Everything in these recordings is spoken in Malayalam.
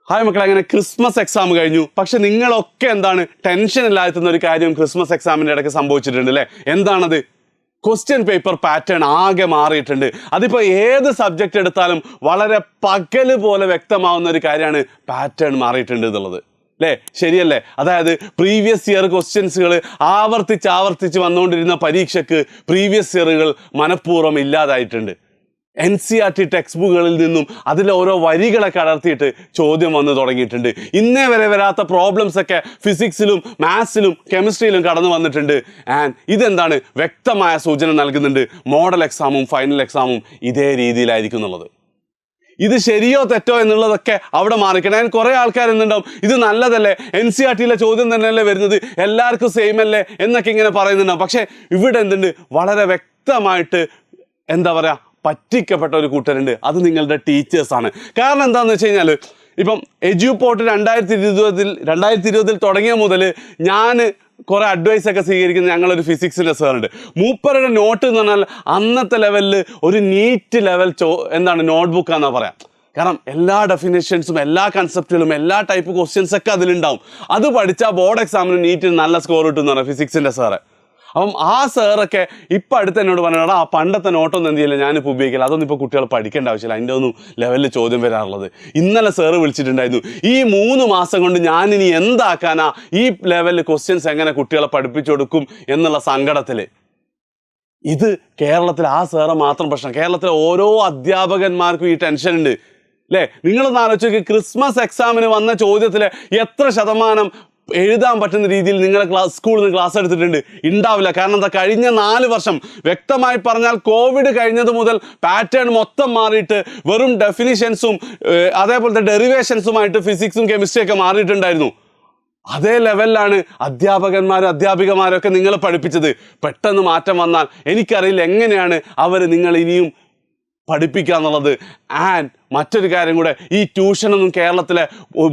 ഹായ് മക്കളെ, അങ്ങനെ ക്രിസ്മസ് എക്സാം കഴിഞ്ഞു. പക്ഷെ നിങ്ങളൊക്കെ എന്താണ് ടെൻഷൻ ഇല്ലാത്തുന്ന ഒരു കാര്യം ക്രിസ്മസ് എക്സാമിൻ്റെ ഇടയ്ക്ക് സംഭവിച്ചിട്ടുണ്ട് അല്ലേ? എന്താണത്? ക്വസ്റ്റ്യൻ പേപ്പർ പാറ്റേൺ ആകെ മാറിയിട്ടുണ്ട്. അതിപ്പോൾ ഏത് സബ്ജക്റ്റ് എടുത്താലും വളരെ പകല് പോലെ വ്യക്തമാവുന്ന ഒരു കാര്യമാണ് പാറ്റേൺ മാറിയിട്ടുണ്ട് എന്നുള്ളത് അല്ലേ? ശരിയല്ലേ? അതായത് പ്രീവിയസ് ഇയർ ക്വസ്റ്റ്യൻസുകൾ ആവർത്തിച്ച് വന്നുകൊണ്ടിരുന്ന പരീക്ഷയ്ക്ക് പ്രീവിയസ് ഇയറുകൾ മനഃപൂർവ്വം ഇല്ലാതായിട്ടുണ്ട്. NCERT ടെക്സ്റ്റ് ബുക്കുകളിൽ നിന്നും അതിലെ ഓരോ വരികളൊക്കെ അടർത്തിയിട്ട് ചോദ്യം വന്ന് തുടങ്ങിയിട്ടുണ്ട്. ഇന്നേ വരെ വരാത്ത പ്രോബ്ലംസ് ഒക്കെ ഫിസിക്സിലും മാത്സിലും കെമിസ്ട്രിയിലും കടന്നു വന്നിട്ടുണ്ട്. ആൻഡ് ഇതെന്താണ് വ്യക്തമായ സൂചന നൽകുന്നുണ്ട്, മോഡൽ എക്സാമും ഫൈനൽ എക്സാമും ഇതേ രീതിയിലായിരിക്കും എന്നുള്ളത്. ഇത് ശരിയോ തെറ്റോ എന്നുള്ളതൊക്കെ അവിടെ മാറിക്കണം. ഞാൻ കുറേ ആൾക്കാർ എന്തുണ്ടാവും, ഇത് നല്ലതല്ലേ, NCERTയിലെ ചോദ്യം തന്നെയല്ലേ വരുന്നത്, എല്ലാവർക്കും സെയിം അല്ലേ എന്നൊക്കെ ഇങ്ങനെ പറയുന്നുണ്ടാവും. പക്ഷേ ഇവിടെ എന്തുണ്ട്, വളരെ വ്യക്തമായിട്ട് എന്താ പറയുക, പറ്റിക്കപ്പെട്ട ഒരു കൂട്ടരുണ്ട്. അത് നിങ്ങളുടെ ടീച്ചേഴ്സാണ്. കാരണം എന്താണെന്ന് വെച്ച് കഴിഞ്ഞാൽ, ഇപ്പം എഡ്യൂപോർട്ട് 2020 തുടങ്ങിയ മുതൽ ഞാൻ കുറേ അഡ്വൈസൊക്കെ സ്വീകരിക്കുന്ന ഞങ്ങളൊരു ഫിസിക്സിൻ്റെ സാറുണ്ട്. മൂപ്പരുടെ നോട്ട് എന്ന് പറഞ്ഞാൽ അന്നത്തെ ലെവലിൽ ഒരു നീറ്റ് ലെവൽ നോട്ട്ബുക്കാണെന്നാണ് പറയാം. കാരണം എല്ലാ ഡെഫിനേഷൻസും എല്ലാ കൺസെപ്റ്റുകളും എല്ലാ ടൈപ്പ് ക്വസ്റ്റ്യൻസൊക്കെ അതിലുണ്ടാവും. അത് പഠിച്ചാൽ ബോർഡ് എക്സാമിന് നീറ്റിന് നല്ല സ്കോർ കിട്ടും എന്ന് പറയാം ഫിസിക്സിൻ്റെ സാറ്. അപ്പം ആ സാറൊക്കെ ഇപ്പം അടുത്ത് എന്നോട് പറഞ്ഞാടാ, ആ പണ്ടത്തെ നോട്ടൊന്നും എന്ത് ചെയ്യില്ല, ഞാനിപ്പോൾ ഉപയോഗിക്കില്ല, അതൊന്നും ഇപ്പോൾ കുട്ടികൾ പഠിക്കേണ്ട ആവശ്യമില്ല, അതിൻ്റെ ഒന്നും ലെവലിൽ ചോദ്യം വരാറുള്ളത്. ഇന്നലെ സാറ് വിളിച്ചിട്ടുണ്ടായിരുന്നു, ഈ 3 മാസം കൊണ്ട് ഞാനിനി എന്താക്കാനാ, ഈ ലെവലിൽ ക്വസ്റ്റ്യൻസ് എങ്ങനെ കുട്ടികളെ പഠിപ്പിച്ചു കൊടുക്കും എന്നുള്ള സങ്കടത്തിൽ. ഇത് കേരളത്തിൽ ആ സാറ് മാത്രം പ്രശ്നം, കേരളത്തിലെ ഓരോ അധ്യാപകന്മാർക്കും ഈ ടെൻഷൻ ഉണ്ട് അല്ലേ? നിങ്ങളൊന്ന് ആലോചിച്ച് നോക്കി, ക്രിസ്മസ് എക്സാമിന് വന്ന ചോദ്യത്തിൽ എത്ര ശതമാനം എഴുതാൻ പറ്റുന്ന രീതിയിൽ നിങ്ങളെ സ്കൂളിൽ നിന്ന് ക്ലാസ് എടുത്തിട്ടുണ്ട്? ഉണ്ടാവില്ല. കാരണം എന്താ, കഴിഞ്ഞ 4 വർഷം വ്യക്തമായി പറഞ്ഞാൽ കോവിഡ് കഴിഞ്ഞത് മുതൽ പാറ്റേൺ മൊത്തം മാറിയിട്ട് വെറും ഡെഫിനിഷൻസും അതേപോലത്തെ ഡെറിവേഷൻസുമായിട്ട് ഫിസിക്സും കെമിസ്ട്രിയൊക്കെ മാറിയിട്ടുണ്ടായിരുന്നു. അതേ ലെവലിലാണ് അധ്യാപികമാരൊക്കെ നിങ്ങളെ പഠിപ്പിച്ചത്. പെട്ടെന്ന് മാറ്റം വന്നാൽ എനിക്കറിയില്ല എങ്ങനെയാണ് അവർ നിങ്ങൾ ഇനിയും പഠിപ്പിക്കുക എന്നുള്ളത്. ആൻഡ് മറ്റൊരു കാര്യം കൂടെ, ഈ ട്യൂഷനൊന്നും കേരളത്തിലെ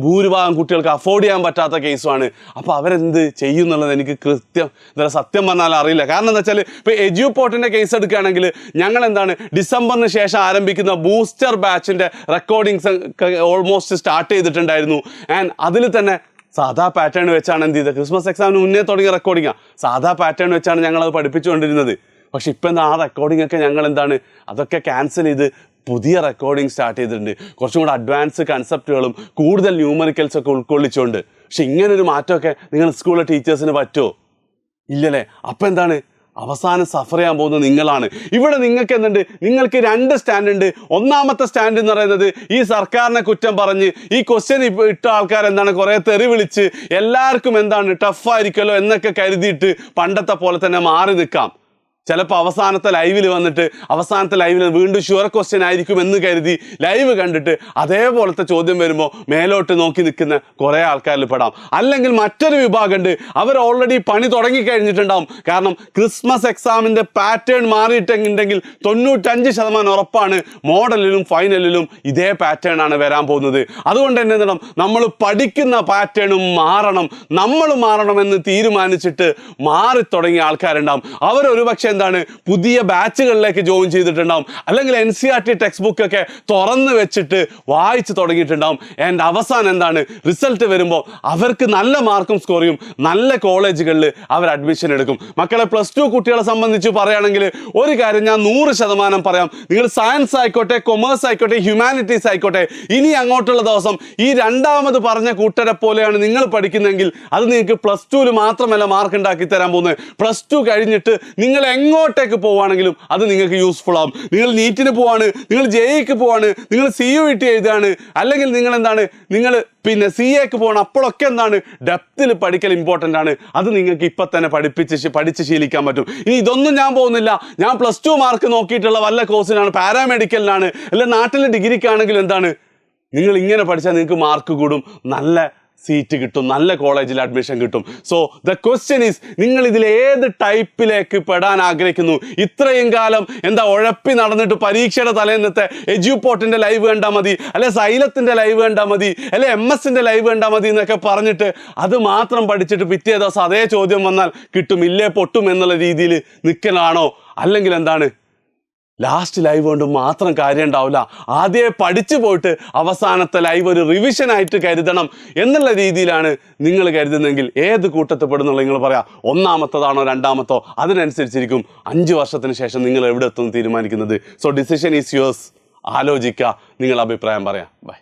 ഭൂരിഭാഗം കുട്ടികൾക്ക് അഫോർഡ് ചെയ്യാൻ പറ്റാത്ത കേസുമാണ്. അപ്പോൾ അവരെന്ത് ചെയ്യും എന്നുള്ളത് എനിക്ക് സത്യം പറഞ്ഞാൽ അറിയില്ല. കാരണം എന്താ വെച്ചാൽ, ഇപ്പോൾ എഡ്യൂപോർട്ടിൻ്റെ കേസ് എടുക്കുകയാണെങ്കിൽ ഞങ്ങൾ ഡിസംബറിന് ശേഷം ആരംഭിക്കുന്ന ബൂസ്റ്റർ ബാച്ചിൻ്റെ റെക്കോർഡിങ്സ് ഓൾമോസ്റ്റ് സ്റ്റാർട്ട് ചെയ്തിട്ടുണ്ടായിരുന്നു. ആൻഡ് അതിൽ തന്നെ സാധാ പാറ്റേൺ വെച്ചാണ് എന്ത് ചെയ്തത്, ക്രിസ്മസ് എക്സാമിന് മുന്നേ തുടങ്ങിയ റെക്കോർഡിങ്ങാണ്, സാധാ പാറ്റേൺ വെച്ചാണ് ഞങ്ങളത് പഠിപ്പിച്ചുകൊണ്ടിരുന്നത്. പക്ഷെ ഇപ്പം ആ റെക്കോർഡിംഗ് ഒക്കെ ഞങ്ങൾ അതൊക്കെ ക്യാൻസൽ ചെയ്ത് പുതിയ റെക്കോർഡിങ് സ്റ്റാർട്ട് ചെയ്തിട്ടുണ്ട്, കുറച്ചും കൂടെ അഡ്വാൻസ് കൺസെപ്റ്റുകളും കൂടുതൽ ന്യൂമറിക്കൽസൊക്കെ ഉൾക്കൊള്ളിച്ചുകൊണ്ട്. പക്ഷെ ഇങ്ങനൊരു മാറ്റമൊക്കെ നിങ്ങൾ സ്കൂളിലെ ടീച്ചേഴ്സിന് പറ്റുമോ? ഇല്ലല്ലേ? അപ്പം അവസാനം സഫർ ചെയ്യാൻ പോകുന്നത് നിങ്ങളാണ്. ഇവിടെ നിങ്ങൾക്ക് നിങ്ങൾക്ക് 2 സ്റ്റാൻഡ് ഉണ്ട്. ഒന്നാമത്തെ സ്റ്റാൻഡ് എന്ന് പറയുന്നത്, ഈ സർക്കാരിനെ കുറ്റം പറഞ്ഞ് ഈ ക്വസ്റ്റ്യൻ ഇട്ട ആൾക്കാർ കുറേ തെറി വിളിച്ച് എല്ലാവർക്കും ടഫായിരിക്കുമല്ലോ എന്നൊക്കെ കരുതിയിട്ട് പണ്ടത്തെ പോലെ തന്നെ മാറി നിൽക്കാം. ചിലപ്പോൾ അവസാനത്തെ ലൈവിൽ വീണ്ടും ഷുവർ ക്വസ്റ്റ്യൻ ആയിരിക്കും എന്ന് കരുതി ലൈവ് കണ്ടിട്ട് അതേപോലത്തെ ചോദ്യം വരുമ്പോൾ മേലോട്ട് നോക്കി നിൽക്കുന്ന കുറേ ആൾക്കാരിൽ പെടാം. അല്ലെങ്കിൽ മറ്റൊരു വിഭാഗമുണ്ട്, അവർ ഓൾറെഡി പണി തുടങ്ങിക്കഴിഞ്ഞിട്ടുണ്ടാവും. കാരണം ക്രിസ്മസ് എക്സാമിൻ്റെ പാറ്റേൺ മാറിയിട്ടുണ്ടെങ്കിൽ 95% ഉറപ്പാണ് മോഡലിലും ഫൈനലിലും ഇതേ പാറ്റേൺ ആണ് വരാൻ പോകുന്നത്. അതുകൊണ്ട് തന്നെ നമ്മൾ പഠിക്കുന്ന പാറ്റേണും മാറണം, നമ്മൾ മാറണമെന്ന് തീരുമാനിച്ചിട്ട് മാറി തുടങ്ങിയ ആൾക്കാരുണ്ടാവും. അവരൊരു പക്ഷേ പുതിയ ബാച്ചുകളിലേക്ക് ജോയിൻ ചെയ്തിട്ടുണ്ടാവും, അല്ലെങ്കിൽ NCERT ടെക്സ്റ്റ് ബുക്കൊക്കെ തുറന്ന് വെച്ചിട്ട് വായിച്ച് തുടങ്ങിയിട്ടുണ്ടാവും. ആൻഡ് അവസാനം റിസൾട്ട് വരുമ്പോൾ അവർക്ക് നല്ല മാർക്കും സ്കോർ ചെയ്യും, നല്ല കോളേജുകളിൽ അവർ അഡ്മിഷൻ എടുക്കും. മക്കളെ, +2 കുട്ടികളെ സംബന്ധിച്ച് പറയുകയാണെങ്കിൽ ഒരു കാര്യം ഞാൻ 100% പറയാം, നിങ്ങൾ സയൻസ് ആയിക്കോട്ടെ, കൊമേഴ്സ് ആയിക്കോട്ടെ, ഹ്യൂമാനിറ്റീസ് ആയിക്കോട്ടെ, ഇനി അങ്ങോട്ടുള്ള ദിവസം ഈ രണ്ടാമത് പറഞ്ഞ കൂട്ടരെ പോലെയാണ് നിങ്ങൾ പഠിക്കുന്നതെങ്കിൽ അത് നിങ്ങൾക്ക് +2 മാത്രമല്ല മാർക്ക് ഉണ്ടാക്കി തരാൻ പോകുന്നത്. +2 കഴിഞ്ഞിട്ട് നിങ്ങൾ എങ്ങോട്ടേക്ക് പോവുകയാണെങ്കിലും അത് നിങ്ങൾക്ക് യൂസ്ഫുൾ ആവും. നിങ്ങൾ നീറ്റിന് പോവാണ്, നിങ്ങൾ JEEക്ക് പോവാണ്, നിങ്ങൾ CUET എഴുതുകയാണ്, അല്ലെങ്കിൽ നിങ്ങൾ CAക്ക് പോകണം, അപ്പോഴൊക്കെ ഡെപ്തിൽ പഠിക്കൽ ഇമ്പോർട്ടൻ്റ് ആണ്. അത് നിങ്ങൾക്ക് ഇപ്പം തന്നെ പഠിച്ച് ശീലിക്കാൻ പറ്റും. ഇനി ഇതൊന്നും ഞാൻ പോകുന്നില്ല, ഞാൻ +2 മാർക്ക് നോക്കിയിട്ടുള്ള വല്ല കോഴ്സിനാണ്, പാരാമെഡിക്കലിനാണ്, അല്ലെ നാട്ടിലെ ഡിഗ്രിക്കാണെങ്കിൽ നിങ്ങൾ ഇങ്ങനെ പഠിച്ചാൽ നിങ്ങൾക്ക് മാർക്ക് കൂടും, നല്ല സീറ്റ് കിട്ടും, നല്ല കോളേജിൽ അഡ്മിഷൻ കിട്ടും. സോ ദ ക്വസ്റ്റ്യൻ ഈസ്, നിങ്ങൾ ഇതിൽ ഏത് ടൈപ്പിലേക്ക് പെടാൻ ആഗ്രഹിക്കുന്നു? ഇത്രയും കാലം ഉഴപ്പി നടന്നിട്ട് പരീക്ഷയുടെ തലേന്നത്തെ എഡ്യൂപോർട്ടിൻ്റെ ലൈവ് കണ്ടാൽ മതി, അല്ലെ സൈലത്തിൻ്റെ ലൈവ് കണ്ടാൽ മതി, അല്ലെ MS-ൻ്റെ ലൈവ് കണ്ടാൽ മതി എന്നൊക്കെ പറഞ്ഞിട്ട് അത് മാത്രം പഠിച്ചിട്ട് പിറ്റേ ദിവസം അതേ ചോദ്യം വന്നാൽ കിട്ടും, ഇല്ലേ പൊട്ടും എന്നുള്ള രീതിയിൽ നിൽക്കലാണോ? അല്ലെങ്കിൽ ലാസ്റ്റ് ലൈവ് കൊണ്ട് മാത്രം കാര്യം ഉണ്ടാവില്ല. ആദ്യമേ പഠിച്ചു പോയിട്ട് അവസാനത്തെ ലൈവ് ഒരു റിവിഷനായിട്ട് കരുതണം എന്നുള്ള രീതിയിലാണ് നിങ്ങൾ കരുതുന്നെങ്കിൽ ഏത് കൂട്ടത്തിൽ പെടുന്നുള്ള നിങ്ങൾ പറയാം. ഒന്നാമത്തതാണോ രണ്ടാമത്തോ അതിനനുസരിച്ചിരിക്കും 5 വർഷത്തിന് ശേഷം നിങ്ങൾ എവിടെ എത്തുമെന്ന് തീരുമാനിക്കുന്നത്. So decision is yours. ആലോചിക്കുക, നിങ്ങൾ അഭിപ്രായം പറയാം. ബൈ.